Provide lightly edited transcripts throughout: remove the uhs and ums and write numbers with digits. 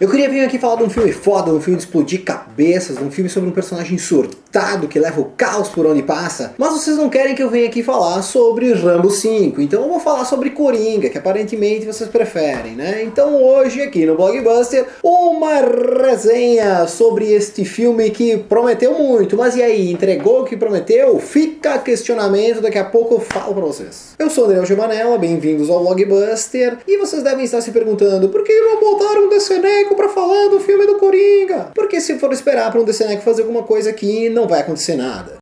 Eu queria vir aqui falar de um filme foda, de um filme de explodir cabeças, de um filme sobre um personagem surtado que leva o caos por onde passa, mas vocês não querem que eu venha aqui falar sobre Rambo 5, então eu vou falar sobre Coringa, que aparentemente vocês preferem, né? Então hoje aqui no Blockbuster, uma resenha sobre este filme que prometeu muito, mas e aí, entregou o que prometeu? Fica questionamento, daqui a pouco eu falo pra vocês. Eu sou o Daniel Giovanella, bem-vindos ao Blockbuster, e vocês devem estar se perguntando, por que não botaram um DCNeco pra falar do filme do Coringa? Porque se for esperar pra um DCNeco fazer alguma coisa aqui, não vai acontecer nada.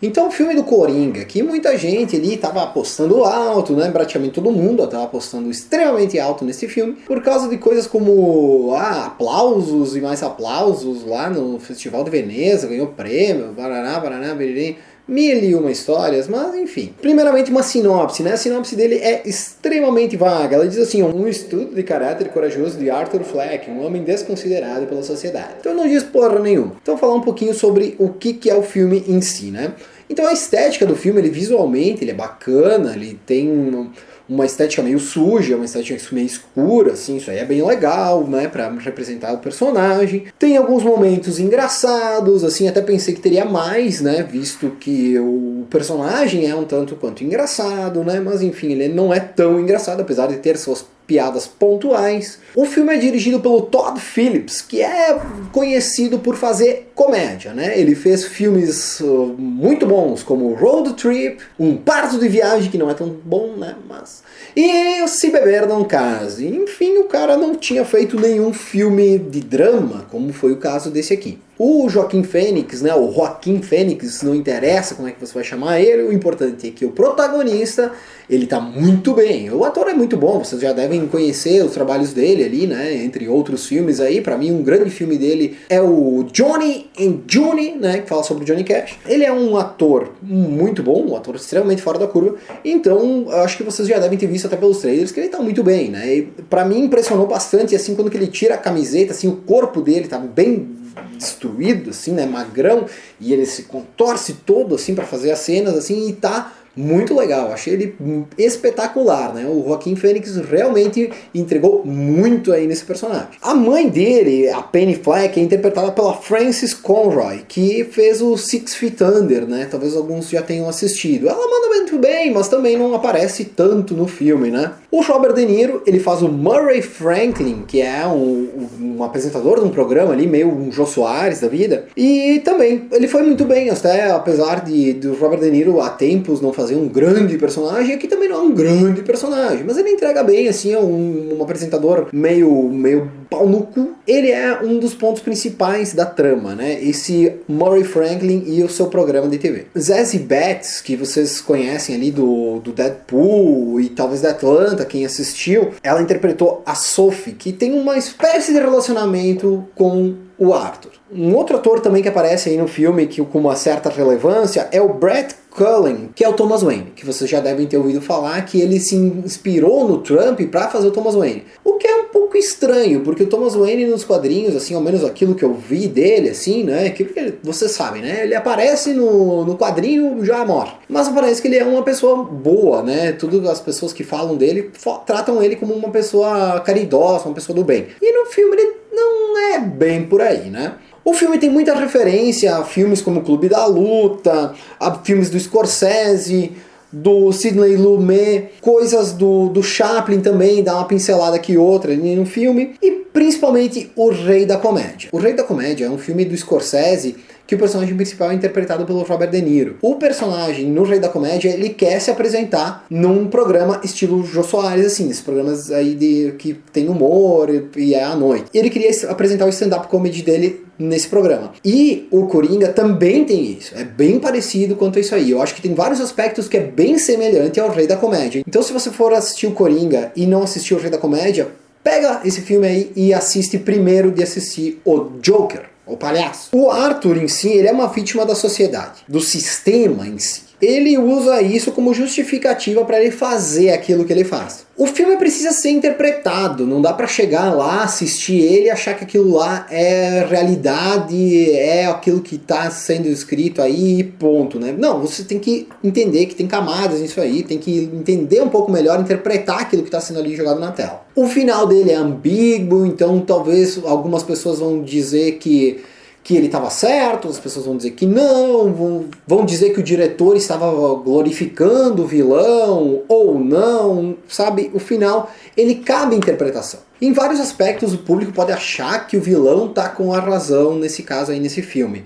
Então o filme do Coringa, que muita gente ali estava apostando alto, né? Praticamente todo mundo estava apostando extremamente alto nesse filme, por causa de coisas como aplausos e mais aplausos lá no Festival de Veneza, ganhou prêmio, Paraná, Biririm. Mil e uma histórias, mas enfim. Primeiramente uma sinopse, né? A sinopse dele é extremamente vaga. Ela diz assim, um estudo de caráter corajoso de Arthur Fleck, um homem desconsiderado pela sociedade. Então não diz porra nenhuma. Então vou falar um pouquinho sobre o que é o filme em si, né? Então a estética do filme, ele visualmente, ele é bacana, ele tem uma estética meio suja, uma estética meio escura, assim, isso aí é bem legal, né, pra representar o personagem. Tem alguns momentos engraçados, assim, até pensei que teria mais, né, visto que o personagem é um tanto quanto engraçado, né, mas enfim, ele não é tão engraçado, apesar de ter suas piadas pontuais. O filme é dirigido pelo Todd Phillips, que é conhecido por fazer comédia, né? Ele fez filmes muito bons, como Road Trip, Um Parto de Viagem, que não é tão bom, né? Mas... E Se Beber Não Case. Enfim, o cara não tinha feito nenhum filme de drama, como foi o caso desse aqui. O Joaquim Fênix, né, o Joaquim Fênix, não interessa como é que você vai chamar ele, o importante é que o protagonista, ele tá muito bem. O ator é muito bom, vocês já devem conhecer os trabalhos dele ali, né, entre outros filmes aí. Pra mim, um grande filme dele é o Johnny and June, né, que fala sobre o Johnny Cash. Ele é um ator muito bom, um ator extremamente fora da curva, então eu acho que vocês já devem ter visto até pelos trailers que ele tá muito bem, né. E pra mim impressionou bastante, assim, quando que ele tira a camiseta, assim, o corpo dele tá bem destruído, assim, né, magrão, e ele se contorce todo, assim, pra fazer as cenas, assim, e tá muito legal, achei ele espetacular, né, o Joaquim Fênix realmente entregou muito aí nesse personagem. A mãe dele, a Penny Fleck, é interpretada pela Frances Conroy, que fez o Six Feet Under, né, talvez alguns já tenham assistido. Ela manda muito bem, mas também não aparece tanto no filme, né. O Robert De Niro, ele faz o Murray Franklin, que é um apresentador de um programa ali, meio um Jô Soares da vida, e também ele foi muito bem, até apesar do Robert De Niro há tempos não fazer um grande personagem, aqui também não é um grande personagem, mas ele entrega bem, assim, é um apresentador meio pau no cu. Ele é um dos pontos principais da trama, né, esse Murray Franklin e o seu programa de TV. Zazie Betts, que vocês conhecem ali do Deadpool e talvez da Atlanta, quem assistiu, ela interpretou a Sophie, que tem uma espécie de relacionamento com o Arthur. Um outro ator também que aparece aí no filme, que com uma certa relevância, é o Brett Cullen, que é o Thomas Wayne, que vocês já devem ter ouvido falar que ele se inspirou no Trump para fazer o Thomas Wayne. O que é um pouco estranho, porque o Thomas Wayne nos quadrinhos, assim, ao menos aquilo que eu vi dele, assim, né, que vocês sabem, né, ele aparece no quadrinho já morre. Mas parece que ele é uma pessoa boa, né, todas as pessoas que falam dele tratam ele como uma pessoa caridosa, uma pessoa do bem. E no filme ele não é bem por aí, né. O filme tem muita referência a filmes como Clube da Luta, a filmes do Scorsese, do Sidney Lumet, coisas do Chaplin também, dá uma pincelada aqui e outra ali no filme, e principalmente O Rei da Comédia. O Rei da Comédia é um filme do Scorsese que o personagem principal é interpretado pelo Robert De Niro. O personagem no Rei da Comédia, ele quer se apresentar num programa estilo Jô Soares, assim, esses programas aí que tem humor e é à noite. Ele queria apresentar o stand-up comedy dele nesse programa. E o Coringa também tem isso. É bem parecido quanto a isso aí. Eu acho que tem vários aspectos que é bem semelhante ao Rei da Comédia. Então se você for assistir o Coringa e não assistir o Rei da Comédia, pega esse filme aí e assiste primeiro de assistir o Joker, o palhaço. O Arthur em si, ele é uma vítima da sociedade, do sistema em si. ele usa isso como justificativa para ele fazer aquilo que ele faz. O filme precisa ser interpretado, não dá para chegar lá, assistir ele e achar que aquilo lá é realidade, é aquilo que está sendo escrito aí e ponto, né? Não, você tem que entender que tem camadas nisso aí, tem que entender um pouco melhor, interpretar aquilo que está sendo ali jogado na tela. O final dele é ambíguo, então talvez algumas pessoas vão dizer que ele estava certo, as pessoas vão dizer que não, vão dizer que o diretor estava glorificando o vilão, ou não, sabe? O final, ele cabe à interpretação. Em vários aspectos, o público pode achar que o vilão está com a razão, nesse caso aí, nesse filme.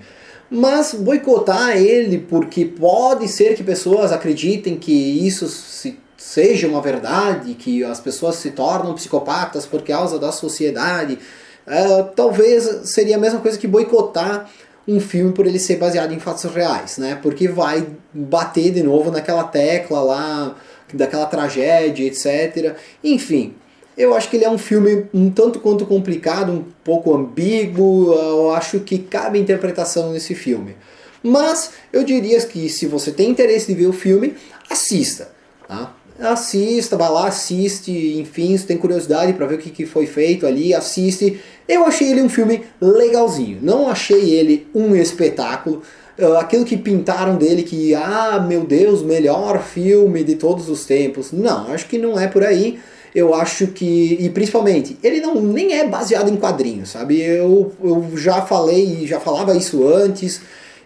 Mas boicotar ele, porque pode ser que pessoas acreditem que isso seja uma verdade, que as pessoas se tornam psicopatas por causa da sociedade, talvez seria a mesma coisa que boicotar um filme por ele ser baseado em fatos reais, né? Porque vai bater de novo naquela tecla lá, daquela tragédia, etc. Enfim, eu acho que ele é um filme um tanto quanto complicado, um pouco ambíguo, eu acho que cabe interpretação nesse filme. Mas eu diria que se você tem interesse de ver o filme, assista, tá? Assista, vai lá, assiste, enfim, se tem curiosidade para ver o que foi feito ali, assiste. Eu achei ele um filme legalzinho, não achei ele um espetáculo. Aquilo que pintaram dele que, meu Deus, melhor filme de todos os tempos. Não, acho que não é por aí. Eu acho que, e principalmente, ele nem é baseado em quadrinhos, sabe? Eu já falei, já falava isso antes,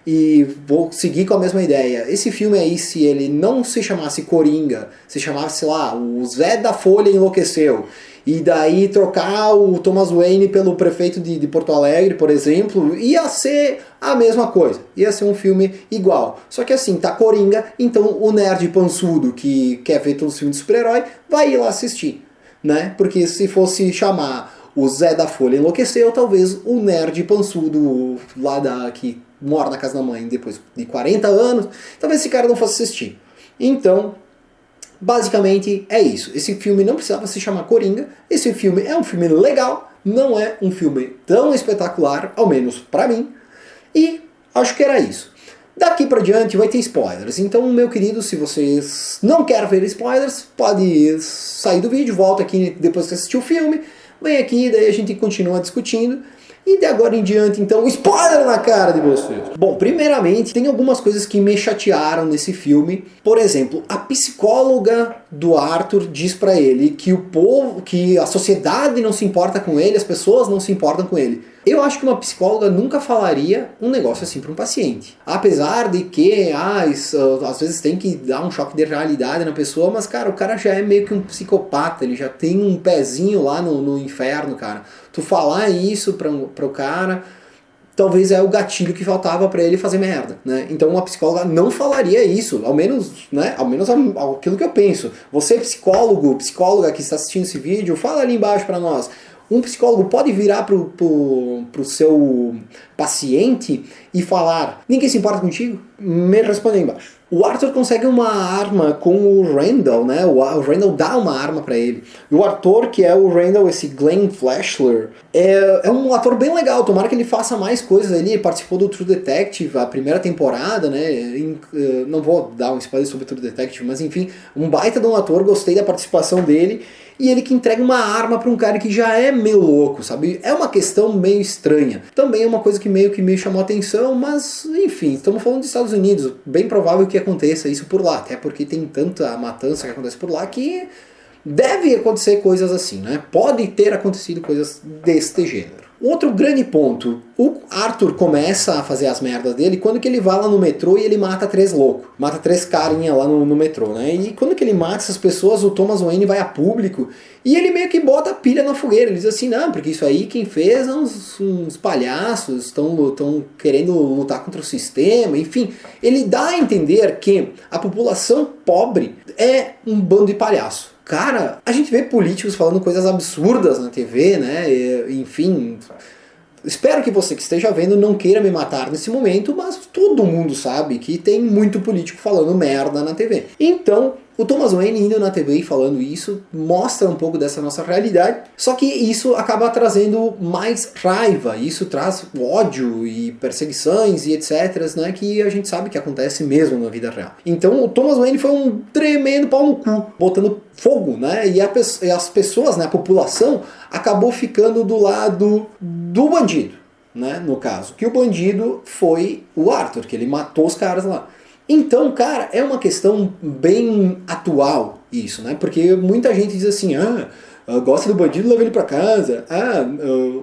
e vou seguir com a mesma ideia. Esse filme aí, se ele não se chamasse Coringa, se chamasse, sei lá, o Zé da Folha enlouqueceu, e daí trocar o Thomas Wayne pelo prefeito de Porto Alegre, por exemplo, ia ser a mesma coisa. Ia ser um filme igual. Só que assim, tá Coringa, então o nerd pançudo que quer ver todos os filmes de super-herói vai ir lá assistir, né? Porque se fosse chamar o Zé da Folha enlouqueceu, talvez o nerd pançudo lá que mora na casa da mãe depois de 40 anos, talvez esse cara não fosse assistir. Então, basicamente é isso. Esse filme não precisava se chamar Coringa. Esse filme é um filme legal, não é um filme tão espetacular, ao menos pra mim. E acho que era isso. Daqui pra diante vai ter spoilers. Então, meu querido, se vocês não querem ver spoilers, pode sair do vídeo, volta aqui depois que assistir o filme, vem aqui, daí a gente continua discutindo. E de agora em diante, então, spoiler na cara de vocês. Bom, primeiramente, tem algumas coisas que me chatearam nesse filme. Por exemplo, a psicóloga do Arthur diz pra ele que o povo, que a sociedade não se importa com ele, as pessoas não se importam com ele. Eu acho que uma psicóloga nunca falaria um negócio assim para um paciente. Apesar de que, às vezes tem que dar um choque de realidade na pessoa, mas, cara, o cara já é meio que um psicopata, ele já tem um pezinho lá no inferno, cara. Tu falar isso pro cara, talvez é o gatilho que faltava para ele fazer merda, né? Então uma psicóloga não falaria isso, ao menos, né? Ao menos aquilo que eu penso. Você, psicóloga que está assistindo esse vídeo, fala ali embaixo para nós. Um psicólogo pode virar pro seu paciente e falar: ninguém se importa contigo? Me responde aí embaixo. O Arthur consegue uma arma com o Randall, né? O Randall dá uma arma pra ele. E o ator que é o Randall, esse Glenn Fleshler, é um ator bem legal. Tomara que ele faça mais coisas. Ele participou do True Detective, a primeira temporada, né? Não vou dar um spoiler sobre o True Detective, mas enfim, um baita de um ator, gostei da participação dele. E ele que entrega uma arma pra um cara que já é meio louco, sabe? É uma questão meio estranha. Também é uma coisa que meio que me chamou a atenção, mas enfim, estamos falando dos Estados Unidos. Bem provável que aconteça isso por lá, até porque tem tanta matança que acontece por lá que deve acontecer coisas assim, né? Pode ter acontecido coisas deste gênero. Outro grande ponto, o Arthur começa a fazer as merdas dele quando que ele vai lá no metrô e ele mata 3 loucos. Mata 3 carinha lá no metrô, né? E quando que ele mata essas pessoas, o Thomas Wayne vai a público e ele meio que bota a pilha na fogueira. Ele diz assim, não, porque isso aí quem fez é uns palhaços, estão querendo lutar contra o sistema, enfim. Ele dá a entender que a população pobre é um bando de palhaço. Cara, a gente vê políticos falando coisas absurdas na TV, né? Enfim, espero que você que esteja vendo não queira me matar nesse momento, mas todo mundo sabe que tem muito político falando merda na TV. Então, O Thomas Wayne indo na TV e falando isso mostra um pouco dessa nossa realidade, só que isso acaba trazendo mais raiva, isso traz ódio e perseguições e etc, né, que a gente sabe que acontece mesmo na vida real. Então o Thomas Wayne foi um tremendo pau no cu, botando fogo, né, e as pessoas, né, a população, acabou ficando do lado do bandido, né, no caso, que o bandido foi o Arthur, que ele matou os caras lá. Então, cara, é uma questão bem atual isso, né? Porque muita gente diz assim, gosta do bandido, leva ele pra casa,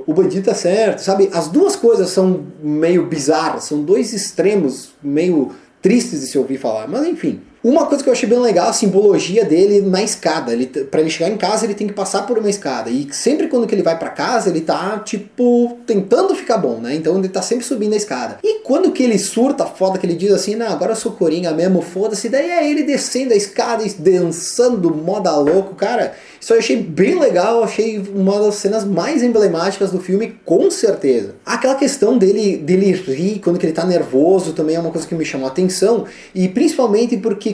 o bandido tá certo, sabe? As duas coisas são meio bizarras, são dois extremos meio tristes de se ouvir falar, mas enfim. Uma coisa que eu achei bem legal, a simbologia dele na escada. Pra ele chegar em casa, ele tem que passar por uma escada. E sempre quando que ele vai pra casa, ele tá, tipo, tentando ficar bom, né? Então ele tá sempre subindo a escada. E quando que ele surta foda, que ele diz assim, não, agora eu sou Coringa mesmo, foda-se. Daí é ele descendo a escada e dançando moda louco. Cara, isso eu achei bem legal. Achei uma das cenas mais emblemáticas do filme, com certeza. Aquela questão dele rir quando que ele tá nervoso também é uma coisa que me chamou a atenção. E principalmente porque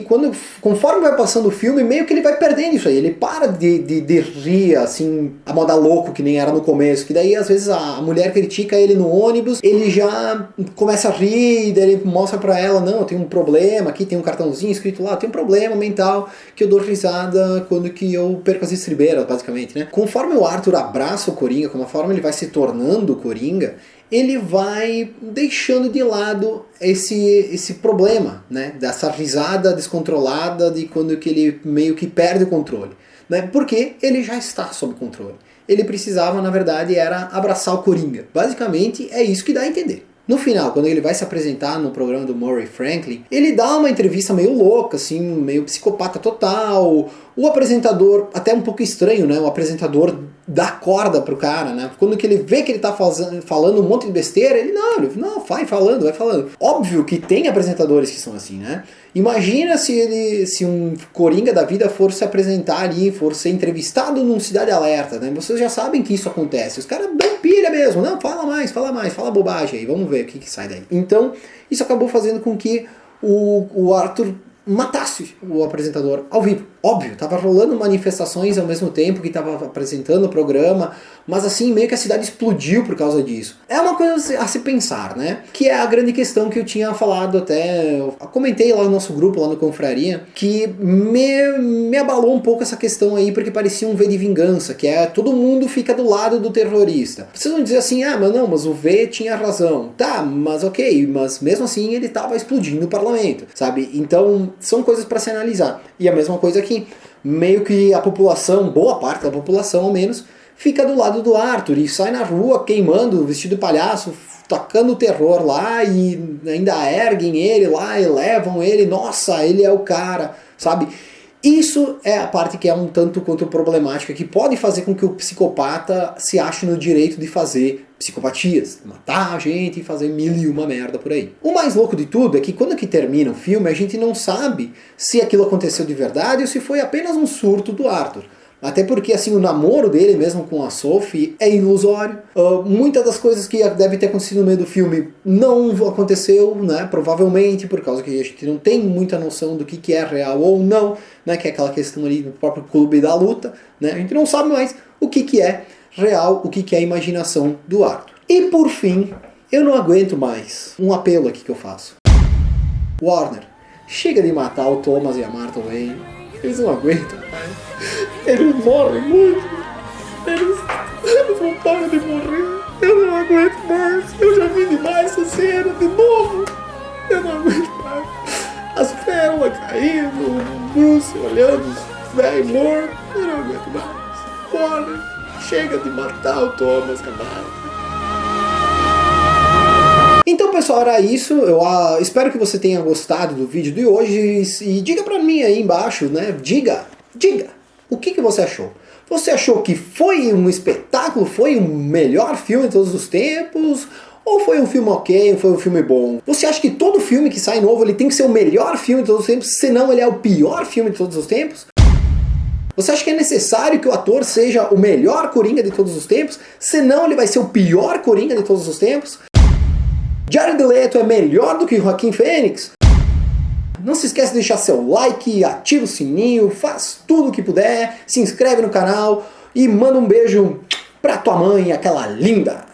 conforme vai passando o filme, meio que ele vai perdendo isso aí. Ele para de rir, assim, a moda louco, que nem era no começo. Que daí, às vezes, a mulher critica ele no ônibus, ele já começa a rir, e daí ele mostra pra ela, não, eu tenho um problema, aqui tem um cartãozinho escrito lá, eu tenho um problema mental, que eu dou risada quando que eu perco as estribeiras, basicamente, né? Conforme o Arthur abraça o Coringa, conforme ele vai se tornando o Coringa, ele vai deixando de lado esse problema, né? Dessa risada descontrolada de quando que ele meio que perde o controle, né? Porque ele já está sob controle. Ele precisava, na verdade, era abraçar o Coringa. Basicamente, é isso que dá a entender. No final, quando ele vai se apresentar no programa do Murray Franklin, ele dá uma entrevista meio louca, assim, meio psicopata total. O apresentador, até um pouco estranho, né? O apresentador dá corda pro cara, né? Quando que ele vê que ele tá falando um monte de besteira, ele vai falando. Óbvio que tem apresentadores que são assim, né? Imagina se um Coringa da vida for se apresentar ali, for ser entrevistado num Cidade Alerta, né? Vocês já sabem que isso acontece. Os caras dão pilha mesmo. Não, fala mais, fala bobagem aí, vamos ver o que sai daí. Então, isso acabou fazendo com que o Arthur matasse o apresentador ao vivo. Óbvio, tava rolando manifestações ao mesmo tempo que tava apresentando o programa, mas assim, meio que a cidade explodiu por causa disso. É uma coisa a se pensar, né? Que é a grande questão que eu tinha falado até, eu comentei lá no nosso grupo, lá no Confraria, que me abalou um pouco essa questão aí, porque parecia um V de vingança, que é todo mundo fica do lado do terrorista. Vocês vão dizer assim, mas o V tinha razão. Tá, mas ok, mas mesmo assim ele tava explodindo o parlamento, sabe? Então, são coisas para se analisar. E a mesma coisa aqui, meio que a população, boa parte da população ao menos, fica do lado do Arthur e sai na rua queimando, vestido de palhaço, tacando terror lá e ainda erguem ele lá, elevam ele, nossa, ele é o cara, sabe? Isso é a parte que é um tanto quanto problemática, que pode fazer com que o psicopata se ache no direito de fazer psicopatias, matar a gente e fazer mil e uma merda por aí. O mais louco de tudo é que quando que termina o filme, a gente não sabe se aquilo aconteceu de verdade ou se foi apenas um surto do Arthur. Até porque assim, o namoro dele mesmo com a Sophie é ilusório. Muitas das coisas que deve ter acontecido no meio do filme não aconteceu, né? Provavelmente, por causa que a gente não tem muita noção do que é real ou não, né? Que é aquela questão ali do próprio clube da luta, né? A gente não sabe mais o que é real, o que é a imaginação do Arthur. E por fim, eu não aguento mais. Um apelo aqui que eu faço. Warner, chega de matar o Thomas e a Martha Wayne. Eles não aguentam mais. Eles morrem muito. Eles não param de morrer. Eu não aguento mais. Eu já vi demais essa cena de novo. Eu não aguento mais. As pérolas caindo, o Bruce olhando os velhos mortos. Eu não aguento mais. Warner, chega de matar o Thomas, camarada. Então, pessoal, era isso. Eu espero que você tenha gostado do vídeo de hoje. E diga pra mim aí embaixo, né? Diga. O que você achou? Você achou que foi um espetáculo? Foi o melhor filme de todos os tempos? Ou foi um filme ok? Ou foi um filme bom? Você acha que todo filme que sai novo ele tem que ser o melhor filme de todos os tempos? Senão ele é o pior filme de todos os tempos? Você acha que é necessário que o ator seja o melhor Coringa de todos os tempos? Senão ele vai ser o pior Coringa de todos os tempos? Jared Leto é melhor do que Joaquin Phoenix? Não se esquece de deixar seu like, ativa o sininho, faz tudo o que puder, se inscreve no canal e manda um beijo pra tua mãe, aquela linda!